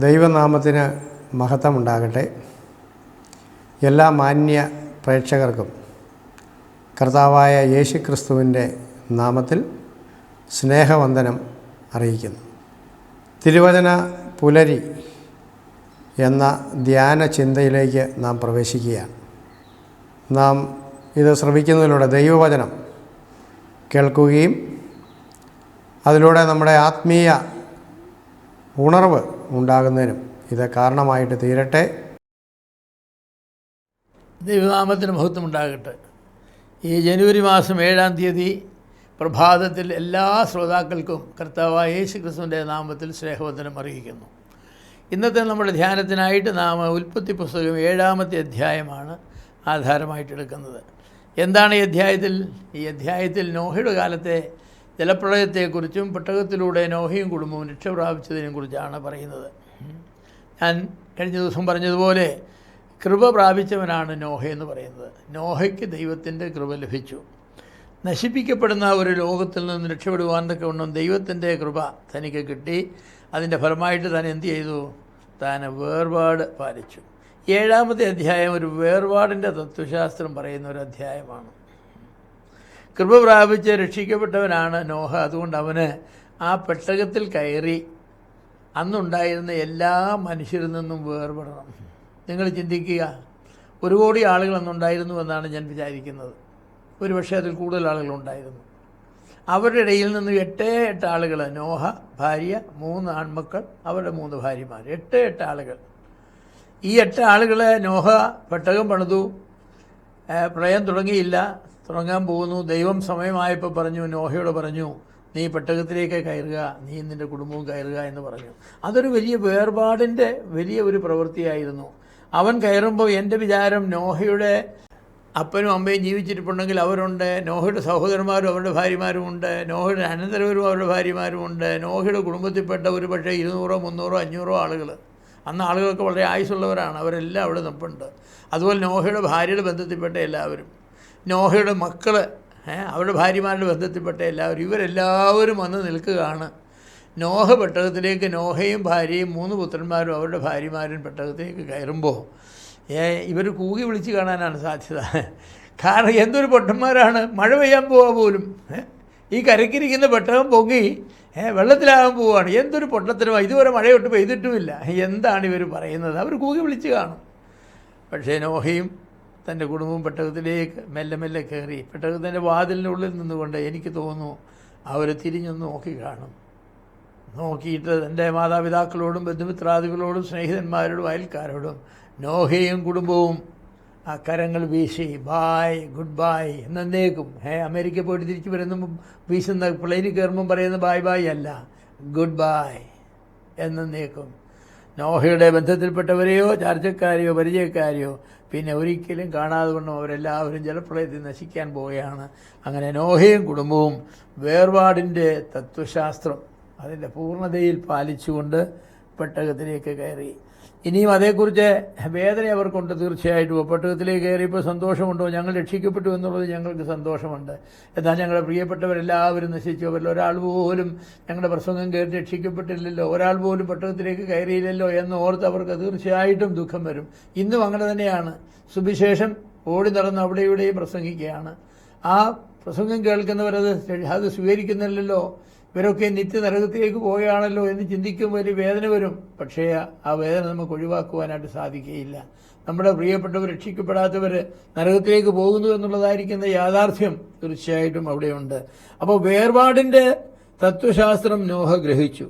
ദൈവനാമത്തിന് മഹത്വമുണ്ടാകട്ടെ. എല്ലാ മാന്യ പ്രേക്ഷകർക്കും കർത്താവായ യേശുക്രിസ്തുവിൻ്റെ നാമത്തിൽ സ്നേഹവന്ദനം അറിയിക്കുന്നു. തിരുവചന പുലരി എന്ന ധ്യാന ചിന്തയിലേക്ക് നാം പ്രവേശിക്കുകയാണ്. നാം ഇത് ശ്രവിക്കുന്നതിലൂടെ ദൈവവചനം കേൾക്കുകയും അതിലൂടെ നമ്മുടെ ആത്മീയ ഉണർവ് ഉണ്ടാകുന്നതിനും ഇത് കാരണമായിട്ട് തീരട്ടെ. ദൈവനാമത്തിന് മഹത്വമുണ്ടാകട്ടെ. ഈ ജനുവരി മാസം 7-ാം തീയതി പ്രഭാതത്തിൽ എല്ലാ ശ്രോതാക്കൾക്കും കർത്താവായ യേശുക്രിസ്തുവിൻ്റെ നാമത്തിൽ സ്നേഹവന്ദനം അറിയിക്കുന്നു. ഇന്നത്തെ നമ്മുടെ ധ്യാനത്തിനായിട്ട് നാം ഉൽപ്പത്തി പുസ്തകം 7-ാമത്തെ അധ്യായമാണ് ആധാരമായിട്ടെടുക്കുന്നത്. എന്താണ് ഈ അധ്യായത്തിൽ? ഈ അധ്യായത്തിൽ നോഹയുടെ കാലത്തെ ജലപ്രളയത്തെക്കുറിച്ചും പെട്ടകത്തിലൂടെ നോഹയും കുടുംബവും രക്ഷ പ്രാപിച്ചതിനെ കുറിച്ചാണ് പറയുന്നത്. ഞാൻ കഴിഞ്ഞ ദിവസം പറഞ്ഞതുപോലെ കൃപ പ്രാപിച്ചവനാണ് നോഹ എന്ന് പറയുന്നത്. നോഹയ്ക്ക് ദൈവത്തിൻ്റെ കൃപ ലഭിച്ചു. നശിപ്പിക്കപ്പെടുന്ന ഒരു ലോകത്തിൽ നിന്ന് രക്ഷപ്പെടുവാനൊക്കെ ഉണ്ണം ദൈവത്തിൻ്റെ കൃപ തനിക്ക് കിട്ടി. അതിൻ്റെ ഫലമായിട്ട് താൻ എന്ത് ചെയ്തു? താൻ വേർപാട് പാലിച്ചു. 7-ാമത്തെ അധ്യായം ഒരു വേർപാടിൻ്റെ തത്വശാസ്ത്രം പറയുന്ന ഒരു അധ്യായമാണ്. കൃപ പ്രാപിച്ച് രക്ഷിക്കപ്പെട്ടവനാണ് നോഹ. അതുകൊണ്ട് അവന് ആ പെട്ടകത്തിൽ കയറി അന്നുണ്ടായിരുന്ന എല്ലാ മനുഷ്യരിൽ നിന്നും വേർപെടണം. നിങ്ങൾ ചിന്തിക്കുക, 1 കോടി ആളുകൾ അന്നുണ്ടായിരുന്നു എന്നാണ് ഞാൻ വിചാരിക്കുന്നത്. ഒരുപക്ഷെ അതിൽ കൂടുതൽ ആളുകളുണ്ടായിരുന്നു. അവരുടെ ഇടയിൽ നിന്ന് 8 ആളുകൾ, നോഹ, ഭാര്യ, 3 ആൺമക്കൾ, അവരുടെ 3 ഭാര്യമാർ, 8 ആളുകൾ. ഈ 8 ആളുകളെ നോഹ പെട്ടകം പണിതു. പ്രളയം തുടങ്ങാൻ പോകുന്നു. ദൈവം സമയമായപ്പോൾ പറഞ്ഞു, നോഹയോട് പറഞ്ഞു, നീ പെട്ടകത്തിലേക്ക് കയറുക, നീ നിൻ്റെ കുടുംബവും കയറുക എന്ന് പറഞ്ഞു. അതൊരു വലിയ വേർപാടിൻ്റെ വലിയ ഒരു പ്രവൃത്തിയായിരുന്നു. അവൻ കയറുമ്പോൾ എൻ്റെ വിചാരം നോഹയുടെ അപ്പനും അമ്മയും ജീവിച്ചിരിപ്പുണ്ടെങ്കിൽ അവരുണ്ട്, നോഹയുടെ സഹോദരന്മാരും അവരുടെ ഭാര്യമാരും ഉണ്ട്, നോഹയുടെ അനന്തരവരും അവരുടെ ഭാര്യമാരും ഉണ്ട്, നോഹയുടെ കുടുംബത്തിൽപ്പെട്ട ഒരു പക്ഷേ 200, 300, 500 ആളുകൾ. അന്ന് ആളുകൾക്ക് വളരെ ആയുസ്സുള്ളവരാണ്. അവരെല്ലാം അവിടെ നിൽപ്പുണ്ട്. അതുപോലെ നോഹയുടെ ഭാര്യയുടെ ബന്ധത്തിൽപ്പെട്ട എല്ലാവരും, നോഹയുടെ മക്കൾ, അവരുടെ ഭാര്യമാരുടെ ബന്ധത്തിൽപ്പെട്ട എല്ലാവരും, ഇവരെല്ലാവരും വന്ന് നിൽക്കുകയാണ്. നോഹ പെട്ടകത്തിലേക്ക്, നോഹയും ഭാര്യയും 3 പുത്രന്മാരും അവരുടെ ഭാര്യമാരും പെട്ടകത്തിലേക്ക് കയറുമ്പോൾ ഇവർ കൂകി വിളിച്ച് കാണാനാണ് സാധ്യത. കാരണം എന്തൊരു പൊട്ടന്മാരാണ്. മഴ പെയ്യാൻ പോവാ പോലും, ഈ കരക്കിരിക്കുന്ന പെട്ടകം പൊങ്ങി വെള്ളത്തിലാകാൻ പോവുകയാണ്. എന്തൊരു പൊട്ടത്തരമാണ്. ഇതുവരെ മഴയൊട്ട് പെയ്തിട്ടുമില്ല. എന്താണ് ഇവർ പറയുന്നത്? അവർ കൂകി വിളിച്ച് കാണും. പക്ഷേ നോഹയും തൻ്റെ കുടുംബവും പെട്ടകത്തിലേക്ക് മെല്ലെ മെല്ലെ കയറി. പെട്ടകത്തിൻ്റെ വാതിലിനുള്ളിൽ നിന്നുകൊണ്ട് എനിക്ക് തോന്നുന്നു അവർ തിരിഞ്ഞൊന്ന് നോക്കി കാണും. നോക്കിയിട്ട് തൻ്റെ മാതാപിതാക്കളോടും ബന്ധുമിത്രാദികളോടും സ്നേഹിതന്മാരോടും അയൽക്കാരോടും നോഹയും കുടുംബവും ആ കരങ്ങൾ വീശി ബായ്, ഗുഡ് ബായ് എന്നേക്കും. അമേരിക്ക പോയിട്ട് തിരിച്ചു വരുമ്പോൾ വീശുന്ന, പ്ലെയിനിൽ കയറുമ്പം പറയുന്ന ബായ് ബായ് അല്ല, ഗുഡ് ബായ് എന്നേക്കും. നോഹയുടെ ബന്ധത്തിൽപ്പെട്ടവരെയോ ചാർച്ചക്കാരെയോ പരിചയക്കാരെയോ പിന്നെ ഒരിക്കലും കാണാതെ കൊണ്ടും അവരെല്ലാവരും ജലപ്രളയത്തിൽ നശിക്കാൻ പോവുകയാണ്. അങ്ങനെ നോഹയും കുടുംബവും വേർപാടിൻ്റെ തത്വശാസ്ത്രം അതിൻ്റെ പൂർണ്ണതയിൽ പാലിച്ചുകൊണ്ട് പെട്ടകത്തിലേക്ക് കയറി. ഇനിയും അതേക്കുറിച്ച് വേദന അവർക്കുണ്ട് തീർച്ചയായിട്ടും. പെട്ടകത്തിലേക്ക് കയറിയപ്പോൾ സന്തോഷമുണ്ടോ? ഞങ്ങൾ രക്ഷിക്കപ്പെട്ടു എന്നുള്ളത് ഞങ്ങൾക്ക് സന്തോഷമുണ്ട്. എന്നാൽ ഞങ്ങളുടെ പ്രിയപ്പെട്ടവരെല്ലാവരും നശിച്ചു. അവരിൽ ഒരാൾ പോലും ഞങ്ങളുടെ പ്രസംഗം കേട്ട് രക്ഷിക്കപ്പെട്ടില്ലല്ലോ, ഒരാൾ പോലും പെട്ടകത്തിലേക്ക് കയറിയില്ലല്ലോ എന്ന് ഓർത്ത് അവർക്ക് തീർച്ചയായിട്ടും ദുഃഖം വരും. ഇന്നും അങ്ങനെ തന്നെയാണ്. സുവിശേഷം ഓടി നടന്ന് അവിടെ ഇവിടെയും പ്രസംഗിക്കുകയാണ്. ആ പ്രസംഗം കേൾക്കുന്നവരത് സ്വീകരിക്കുന്നില്ലല്ലോ. ഇവരൊക്കെ നിത്യനരകത്തിലേക്ക് പോവുകയാണല്ലോ എന്ന് ചിന്തിക്കുമ്പോൾ ഒരു വേദന വരും. പക്ഷേ ആ വേദന നമുക്ക് ഒഴിവാക്കുവാനായിട്ട് സാധിക്കുകയില്ല. നമ്മുടെ പ്രിയപ്പെട്ടവർ, രക്ഷിക്കപ്പെടാത്തവർ നരകത്തിലേക്ക് പോകുന്നു എന്നുള്ളതായിരിക്കുന്ന യാഥാർത്ഥ്യം തീർച്ചയായിട്ടും അവിടെയുണ്ട്. അപ്പോൾ വേർപാടിൻ്റെ തത്വശാസ്ത്രം നോഹ ഗ്രഹിച്ചു.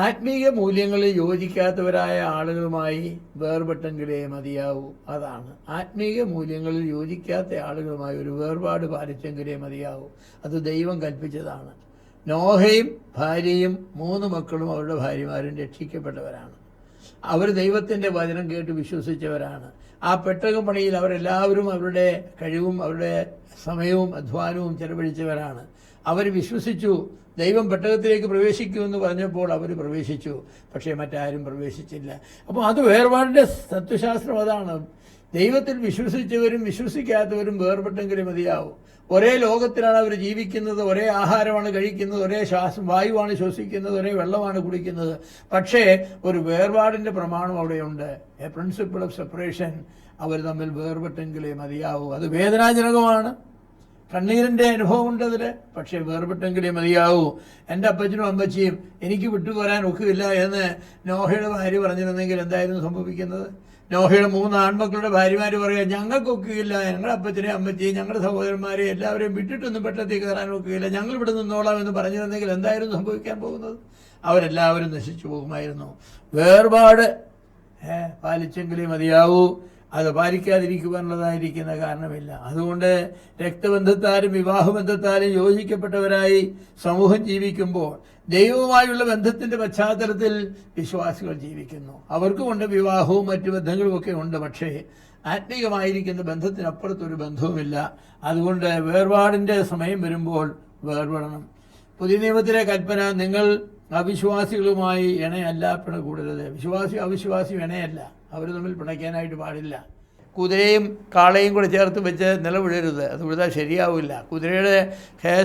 ആത്മീയ മൂല്യങ്ങളിൽ യോജിക്കാത്തവരായ ആളുകളുമായി വേർപെട്ടെങ്കിലേ മതിയാവൂ. അതാണ് ആത്മീയ മൂല്യങ്ങളിൽ യോജിക്കാത്ത ആളുകളുമായി ഒരു വേർപാട് പാലിച്ചെങ്കിലേ മതിയാവൂ. അത് ദൈവം കൽപ്പിച്ചതാണ്. നോഹയും ഭാര്യയും 3 മക്കളും അവരുടെ ഭാര്യമാരും രക്ഷിക്കപ്പെട്ടവരാണ്. അവർ ദൈവത്തിൻ്റെ വചനം കേട്ട് വിശ്വസിച്ചവരാണ്. ആ പെട്ടകം പണിയിൽ അവരെല്ലാവരും അവരുടെ കഴിവും അവരുടെ സമയവും അധ്വാനവും ചെലവഴിച്ചവരാണ്. അവർ വിശ്വസിച്ചു. ദൈവം പെട്ടകത്തിലേക്ക് പ്രവേശിക്കുമെന്ന് പറഞ്ഞപ്പോൾ അവർ പ്രവേശിച്ചു. പക്ഷേ മറ്റാരും പ്രവേശിച്ചില്ല. അപ്പോൾ അത് വേർപാടിൻ്റെ തത്വശാസ്ത്രം അതാണ്. ദൈവത്തിൽ വിശ്വസിച്ചവരും വിശ്വസിക്കാത്തവരും വേർപെട്ടെങ്കിലും മതിയാവും. ഒരേ ലോകത്തിലാണ് അവർ ജീവിക്കുന്നത്, ഒരേ ആഹാരമാണ് കഴിക്കുന്നത്, ഒരേ വായുവാണ് ശ്വസിക്കുന്നത്, ഒരേ വെള്ളമാണ് കുടിക്കുന്നത്. പക്ഷേ ഒരു വേർപാടിൻ്റെ പ്രമാണം അവിടെയുണ്ട്. A principle of separation. അവർ തമ്മിൽ വേർപെട്ടെങ്കിലേ മതിയാവൂ. അത് വേദനാജനകമാണ്, കണ്ണീരിൻ്റെ അനുഭവമുണ്ട് അതിൽ. പക്ഷേ വേർപെട്ടെങ്കിലേ മതിയാവൂ. എൻ്റെ അപ്പച്ചനും അമ്മച്ചിയും എനിക്ക് വിട്ടുപോരാൻ ഒക്കില്ല എന്ന് നോഹയുടെ ഭാര്യ പറഞ്ഞിരുന്നെങ്കിൽ എന്തായിരുന്നു സംഭവിക്കുന്നത്? നോഹയുടെ 3 ആൺമക്കളുടെ ഭാര്യമാർ പറയുക, ഞങ്ങൾക്കൊക്കുകയില്ല, ഞങ്ങളുടെ അപ്പച്ചനെയും അമ്മച്ചിയും ഞങ്ങളുടെ സഹോദരന്മാരെ എല്ലാവരെയും വിട്ടിട്ടൊന്നും പെട്ടെന്ന് കയറാൻ ഒക്കുകയില്ല, ഞങ്ങൾ ഇവിടെ നിന്നോളാം എന്ന് പറഞ്ഞിരുന്നെങ്കിൽ എന്തായിരുന്നു സംഭവിക്കാൻ പോകുന്നത്? അവരെല്ലാവരും നശിച്ചു പോകുമായിരുന്നു. വേർപാട് പാലിച്ചെങ്കിലേ മതിയാവൂ. അത് പാലിക്കാതിരിക്കുവാനുള്ളതായിരിക്കുന്ന കാരണമില്ല. അതുകൊണ്ട് രക്തബന്ധത്താലും വിവാഹബന്ധത്താലും യോജിക്കപ്പെട്ടവരായി സമൂഹം ജീവിക്കുമ്പോൾ ദൈവവുമായുള്ള ബന്ധത്തിൻ്റെ പശ്ചാത്തലത്തിൽ വിശ്വാസികൾ ജീവിക്കുന്നു. അവർക്കുമുണ്ട് വിവാഹവും മറ്റു ബന്ധങ്ങളുമൊക്കെ ഉണ്ട്. പക്ഷേ ആത്മീയമായിരിക്കുന്ന ബന്ധത്തിനപ്പുറത്തൊരു ബന്ധവുമില്ല. അതുകൊണ്ട് വേർപാടിൻ്റെ സമയം വരുമ്പോൾ വേർപെടണം. പുതിയ നിയമത്തിലെ കൽപ്പന, നിങ്ങൾ അവിശ്വാസികളുമായി ഇണയല്ല പിണകൂടരുത്. വിശ്വാസി അവിശ്വാസി ഇണയല്ല, അവർ തമ്മിൽ പിണയ്ക്കാനായിട്ട് പാടില്ല. കുതിരയും കാളയും കൂടെ ചേർത്ത് വെച്ച് നിലവിഴരുത്, അത് വിഴുതാൽ ശരിയാവില്ല. കുതിരയുടെ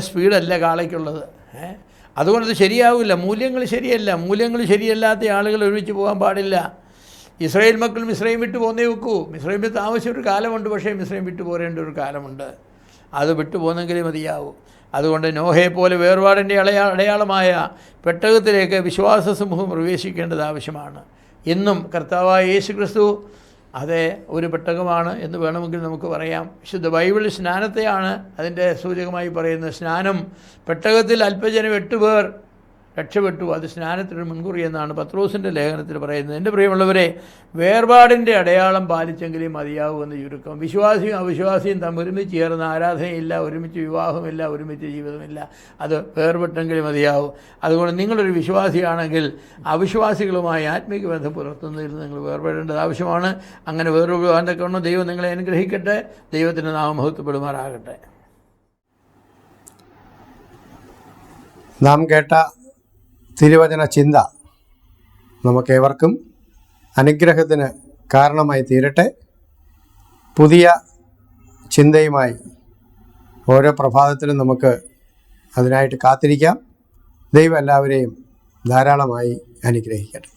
സ്പീഡല്ല കാളയ്ക്കുള്ളത്. അതുകൊണ്ടത് ശരിയാവില്ല. മൂല്യങ്ങൾ ശരിയല്ല. മൂല്യങ്ങൾ ശരിയല്ലാത്ത ആളുകൾ ഒരുമിച്ച് പോകാൻ പാടില്ല. ഇസ്രായേൽ മക്കൾ മിസ്രൈം വിട്ടു പോന്നേ വെക്കൂ. മിസ്രൈമിൽ താമസിച്ച ഒരു കാലമുണ്ട്, പക്ഷേ മിസ്രൈം വിട്ടു പോരേണ്ട ഒരു കാലമുണ്ട്. അത് വിട്ടു പോന്നെങ്കിലേ മതിയാവൂ. അതുകൊണ്ട് നോഹയെ പോലെ വേർപാടിൻ്റെ അടയാളമായ പെട്ടകത്തിലേക്ക് വിശ്വാസ സമൂഹം പ്രവേശിക്കേണ്ടത് ആവശ്യമാണ്. ഇന്നും കർത്താവായ യേശു ക്രിസ്തു അത് ഒരു പെട്ടകമാണ് എന്ന് വേണമെങ്കിൽ നമുക്ക് പറയാം. വിശുദ്ധ ബൈബിളിൽ സ്നാനത്തെയാണ് അതിൻ്റെ സൂചകമായി പറയുന്നത്. സ്നാനം, പെട്ടകത്തിൽ അല്പജനം 8 പേർ രക്ഷപ്പെട്ടു, അത് സ്നാനത്തിനൊരു മുൻകുറി എന്നാണ് പത്രോസിൻ്റെ ലേഖനത്തിൽ പറയുന്നത്. എൻ്റെ പ്രിയമുള്ളവരെ, വേർപാടിൻ്റെ അടയാളം പാലിച്ചെങ്കിലും മതിയാവൂ എന്ന് ചുരുക്കം. വിശ്വാസിയും അവിശ്വാസിയും തമ്മിൽ ഒരുമിച്ച് ചേർന്ന ആരാധനയില്ല, ഒരുമിച്ച് വിവാഹമില്ല, ഒരുമിച്ച് ജീവിതമില്ല. അത് വേർപെട്ടെങ്കിലും മതിയാവും. അതുകൊണ്ട് നിങ്ങളൊരു വിശ്വാസിയാണെങ്കിൽ അവിശ്വാസികളുമായി ആത്മീക ബന്ധം പുലർത്തുന്നതിൽ നിങ്ങൾ വേർപെടേണ്ടത് ആവശ്യമാണ്. അങ്ങനെ വേർപെടുവാൻ തക്കവണ്ണം ദൈവം നിങ്ങളെ അനുഗ്രഹിക്കട്ടെ. ദൈവത്തിൻ്റെ നാമം മഹത്വപ്പെടുമാറാകട്ടെ. നാം കേട്ട തിരുവചന ചിന്ത നമുക്കേവർക്കും അനുഗ്രഹത്തിന് കാരണമായി തീരട്ടെ. പുതിയ ചിന്തയുമായി ഓരോ പ്രഭാതത്തിലും നമുക്ക് അതിനായിട്ട് കാത്തിരിക്കാം. ദൈവം എല്ലാവരെയും ധാരാളമായി അനുഗ്രഹിക്കട്ടെ.